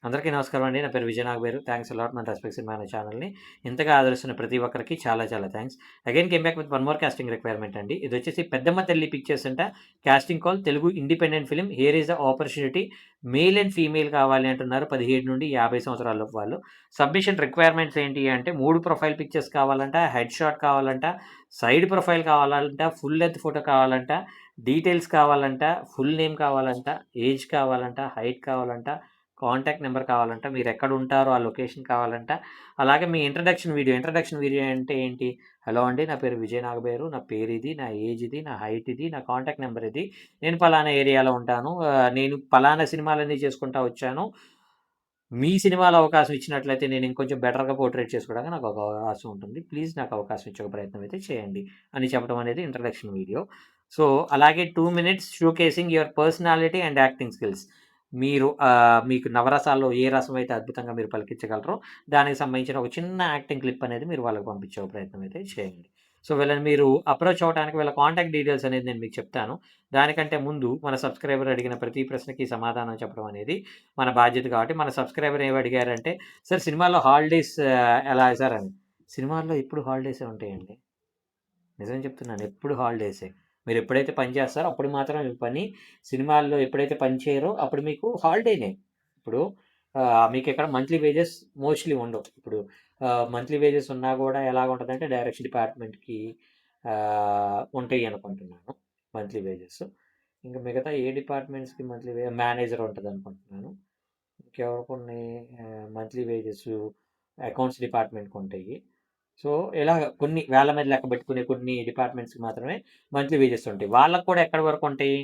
అందరికీ నమస్కారం అండి. నా పేరు విజయ్ నాగబేరు. థ్యాంక్స్ అలాట్ మన రెస్పెక్ట్స్ ఇన్ మన ఛానల్‌ని ఇంతగా ఆదరిస్తున్న ప్రతి ఒక్కరికి చాలా చాలా thanks. Again came back with one more casting requirement అండి. ఇదొచ్చేసి పెద్దమ్మ తల్లి పిక్చర్స్ అంట. Casting call Telugu independent film. Here is the opportunity. Male and female కావాలి అంటున్నారు. 17 నుండి 50 సంవత్సరాలలోపు వాళ్ళు. సబ్మిషన్ రిక్వైర్మెంట్స్ ఏంటి అంటే 3 ప్రొఫైల్ పిక్చర్స్ కావాలంట, హెడ్ షాట్ కావాలంట, సైడ్ ప్రొఫైల్ కావాలంట, ఫుల్ లెంత్ ఫోటో కావాలంట, డీటెయిల్స్ కావాలంట, ఫుల్ నేమ్ కావాలంట, ఏజ్ కావాలంట, హైట్ కావాలంట, కాంటాక్ట్ నెంబర్ కావాలంట, మీరు ఎక్కడ ఉంటారో ఆ లొకేషన్ కావాలంట, అలాగే మీ ఇంట్రడక్షన్ వీడియో అంటే ఏంటి? హలో అండి, నా పేరు విజయ్ నాగబేరు, నా పేరు ఇది, నా ఏజ్ ఇది, నా హైట్ ఇది, నా కాంటాక్ట్ నెంబర్ ఇది, నేను పలానా ఏరియాలో ఉంటాను, నేను పలానా సినిమాలన్నీ చేసుకుంటా వచ్చాను, మీ సినిమాలో అవకాశం ఇచ్చినట్లయితే నేను ఇంకొంచెం బెటర్గా పోర్ట్రేట్ చేసుకోవడానికి నాకు ఒక అవకాశం ఉంటుంది, ప్లీజ్ నాకు అవకాశం ఇచ్చే ప్రయత్నం అయితే చేయండి అని చెప్పడం అనేది ఇంట్రడక్షన్ వీడియో. సో అలాగే 2 minutes showcasing your personality and acting skills. మీరు మీకు నవరసాల్లో ఏ రసం అయితే అద్భుతంగా మీరు పలికించగలరో దానికి సంబంధించిన ఒక చిన్న యాక్టింగ్ క్లిప్ అనేది మీరు వాళ్ళకి పంపించే ప్రయత్నం అయితే చేయండి. సో వీళ్ళని మీరు అప్రోచ్ అవ్వడానికి వీళ్ళ కాంటాక్ట్ డీటెయిల్స్ అనేది నేను మీకు చెప్తాను. దానికంటే ముందు మన సబ్స్క్రైబర్ అడిగిన ప్రతి ప్రశ్నకి సమాధానం చెప్పడం అనేది మన బాధ్యత కాబట్టి, మన సబ్స్క్రైబర్ ఏమి అడిగారంటే, సార్ సినిమాలో హాలిడేస్ ఎలా సార్ అని. సినిమాల్లో ఎప్పుడు హాలిడేసే ఉంటాయండి. నిజం చెప్తున్నాను, ఎప్పుడు హాలిడేసే. మీరు ఎప్పుడైతే పని చేస్తారో అప్పుడు మాత్రమే మీకు పని. సినిమాల్లో ఎప్పుడైతే పని చేయరో అప్పుడు మీకు హాలిడేనే. ఇప్పుడు మీకు ఇక్కడ మంత్లీ వేజెస్ మోస్ట్లీ ఉండవు. ఇప్పుడు మంత్లీ వేజెస్ ఉన్నా కూడా ఎలాగుంటుందంటే డైరెక్షన్ డిపార్ట్మెంట్‌కి ఉంటాయి అనుకుంటున్నాను మంత్లీ వేజెస్. ఇంకా మిగతా ఏ డిపార్ట్మెంట్స్‌కి మంత్లీ మేనేజర్ ఉంటదనుకుంటున్నాను. ఇంకెవరికున్నాయి మంత్లీ వేజెస్ అకౌంట్స్ డిపార్ట్మెంట్‌కి ఉంటాయి. సో ఇలా కొన్ని వేల మీద లెక్క పెట్టుకునే కొన్ని డిపార్ట్మెంట్స్‌కి మాత్రమే మంత్లీ వేజెస్ ఉంటాయి. వాళ్ళకి కూడా ఎక్కడి వరకు ఉంటాయి?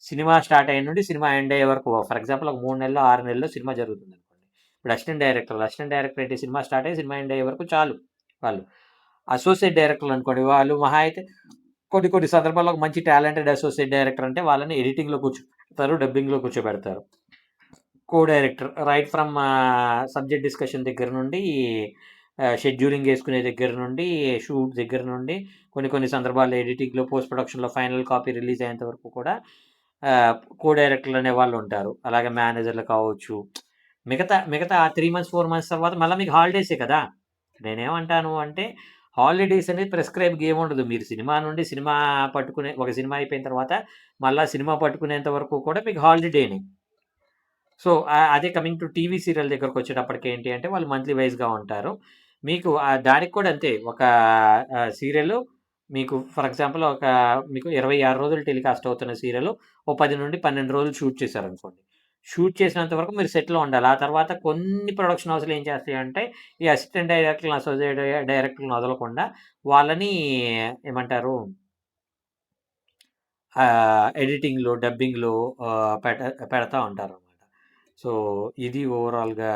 సినిమా స్టార్ట్ అయ్యే నుండి సినిమా ఎండ్ అయ్యే వరకు. ఫర్ ఎగ్జాంపుల్ ఒక 3 నెలల్లో, 6 నెలల్లో సినిమా జరుగుతుందనుకోండి. ఇప్పుడు అసిస్టెంట్ డైరెక్టర్ ఏంటి, సినిమా స్టార్ట్ అయ్యి సినిమా ఎండ్ అయ్యే వరకు చాలు వాళ్ళు. అసోసియేట్ డైరెక్టర్లు అనుకోండి, వాళ్ళు మహా అయితే కొన్ని కొన్ని సందర్భాల్లో ఒక మంచి టాలెంటెడ్ అసోసియేట్ డైరెక్టర్ అంటే వాళ్ళని ఎడిటింగ్‌లో కూర్చోబెడతారు, డబ్బింగ్‌లో కూర్చోబెడతారు. Co director right from subject discussion దగ్గర నుండి షెడ్యూలింగ్ వేసుకునే దగ్గర నుండి షూట్ దగ్గర నుండి కొన్ని కొన్ని సందర్భాల్లో ఎడిటింగ్లో పోస్ట్ ప్రొడక్షన్లో ఫైనల్ కాపీ రిలీజ్ అయ్యేంత వరకు కూడా కో డైరెక్టర్లు అనే వాళ్ళు ఉంటారు. అలాగే మేనేజర్లు కావచ్చు. మిగతా మిగతా 3 మంత్స్ 4 మంత్స్ తర్వాత మళ్ళీ మీకు హాలిడేసే కదా. నేనేమంటాను అంటే హాలిడేస్ అనేది ప్రిస్క్రైబ్‌గా ఏముండదు. మీరు సినిమా నుండి సినిమా పట్టుకునే ఒక సినిమా అయిపోయిన తర్వాత మళ్ళా సినిమా పట్టుకునేంత వరకు కూడా మీకు హాలిడేనే. సో అదే కమింగ్ టు టీవీ సీరియల్ దగ్గరకొచ్చేటప్పటికి ఏంటి అంటే వాళ్ళు మంత్లీ వైస్‌గా ఉంటారు. మీకు దానికి కూడా అంతే. ఒక సీరియల్ మీకు ఫర్ ఎగ్జాంపుల్ మీకు 26 రోజులు టెలికాస్ట్ అవుతున్న సీరియల్ ఓ 10 నుండి 12 రోజులు షూట్ చేశారనుకోండి. షూట్ చేసినంత వరకు మీరు సెట్‌లో ఉండాలి. ఆ తర్వాత కొన్ని ప్రొడక్షన్ హౌస్‌లు ఏం చేస్తాయంటే ఈ అసిస్టెంట్ డైరెక్టర్‌లను, అసోసియేట్ డైరెక్టర్‌లను వదలకుండా వాళ్ళని ఏమంటారు ఎడిటింగ్‌లో, డబ్బింగ్‌లో పెడతా ఉంటారనమాట. సో ఇది ఓవరాల్‌గా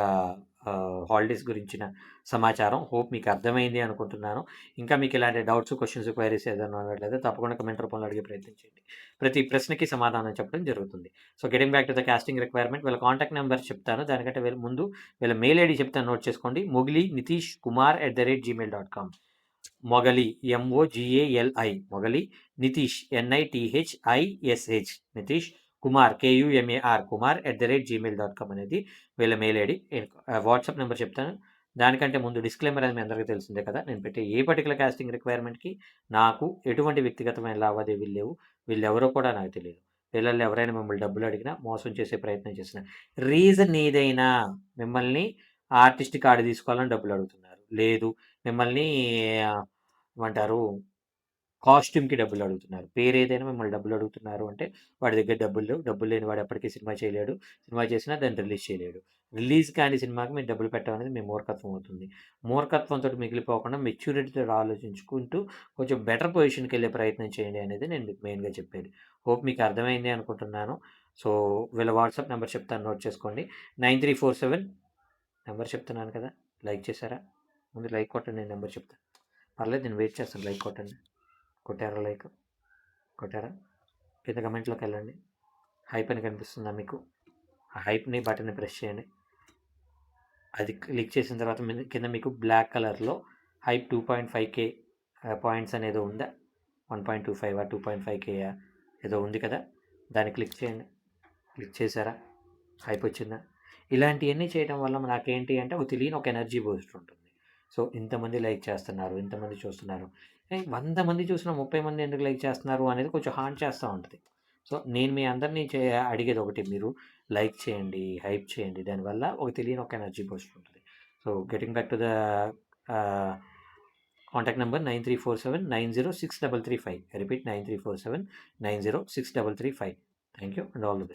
హాలిడేస్ గురించిన సమాచారం. హోప్ మీకు అర్థమైంది అనుకుంటున్నాను. ఇంకా మీకు ఇలాంటి డౌట్స్, క్వెషన్స్, క్వైరీస్ ఏదైనా ఉన్నట్లయితే తప్పకుండా కమెంట్ రూపంలో అడిగే ప్రయత్నం చేయండి. ప్రతి ప్రశ్నకి సమాధానం చెప్పడం జరుగుతుంది. So getting back to the casting requirement, వీళ్ళ కాంటాక్ట్ నెంబర్ చెప్తాను. దానికంటే ముందు వీళ్ళ మెయిల్ ఐడీ చెప్తాను, నోట్ చేసుకోండి. mogliniTishkumar@gmail.com. మొగలి MOGALI మొగలి Nitish NITHISH Nitish Kumar KUMAR Kumar @gmail.com అనేది వీళ్ళ మెయిల్ ఐడి. వాట్సాప్ నెంబర్ చెప్తాను. దానికంటే ముందు డిస్క్లైమర్ అనేది మీ అందరికీ తెలిసిందే కదా. నేను పెట్టే ఏ పర్టికులర్ కాస్టింగ్ రిక్వైర్మెంట్‌కి నాకు ఎటువంటి వ్యక్తిగతమైన లావాదేవీలు లేవు. వీళ్ళెవరో కూడా నాకు తెలియదు. వీళ్ళల్లో ఎవరైనా మిమ్మల్ని డబ్బులు అడిగినా, మోసం చేసే ప్రయత్నం చేసినా, రీజన్ ఏదైనా మిమ్మల్ని ఆర్టిస్ట్ కార్డ్ తీసుకోవాలని డబ్బులు అడుగుతున్నారు, లేదు మిమ్మల్ని ఏమంటారు కాస్ట్యూమ్‌కి డబ్బులు అడుగుతున్నారు, పేరేదైనా మిమ్మల్ని డబ్బులు అడుగుతున్నారు అంటే వాడి దగ్గర డబ్బులు లేవు. డబ్బులు లేని వాడు ఎప్పటికీ సినిమా చేయలేడు. సినిమా చేసినా దాన్ని రిలీజ్ చేయలేడు. రిలీజ్ కాని సినిమాకి మీరు డబ్బులు పెట్టడం అనేది మీ మూర్ఖత్వం అవుతుంది. మూర్ఖత్వంతోటి మిగిలిపోకుండా మెచ్యూరిటీతో ఆలోచించుకుంటూ కొంచెం బెటర్ పొజిషన్‌కి వెళ్ళే ప్రయత్నం చేయండి అనేది నేను మీకు మెయిన్‌గా చెప్పేది. హోప్ మీకు అర్థమైంది అనుకుంటున్నాను. సో వీళ్ళ వాట్సాప్ నెంబర్ చెప్తాను, నోట్ చేసుకోండి. 9347 నెంబర్ చెప్తున్నాను కదా. లైక్ చేశారా? ముందు లైక్ కొట్టండి, నేను నెంబర్ చెప్తాను. పర్లేదు, నేను వెయిట్ చేస్తాను. లైక్ కొట్టండి. కొట్టారా? లైక్ కొట్టారా? కింద కమెంట్లోకి వెళ్ళండి. హైప్ అని కనిపిస్తుందా మీకు? ఆ హైప్ని బటన్ని ప్రెస్ చేయండి. అది క్లిక్ చేసిన తర్వాత కింద మీకు బ్లాక్ కలర్లో హైప్ 2.5K పాయింట్స్ అనేది ఉందా? 1.25 2.5K ఏదో ఉంది కదా, దాన్ని క్లిక్ చేయండి. క్లిక్ చేశారా? హైప్ వచ్చిందా? ఇలాంటియన్నీ చేయడం వల్ల నాకేంటి అంటే ఒక తెలియని ఒక ఎనర్జీ బూస్ట్ ఉంటుంది. సో, ఇంతమంది లైక్ చేస్తున్నారు, ఇంతమంది చూస్తున్నారు. 100 మంది చూసినా 30 మంది ఎందుకు లైక్ చేస్తున్నారు అనేది కొంచెం హార్ట్ చేస్తా ఉంటది. సో, నేను మీ అందరిని అడిగేదొకటి మీరు లైక్ చేయండి, హైప్ చేయండి. దానివల్ల ఒక తెలియని ఒక ఎనర్జీ బూస్ట్ ఉంటది. So, getting back to the ah, contact number 9347906335. I repeat 9347906335. Thank you and all the best.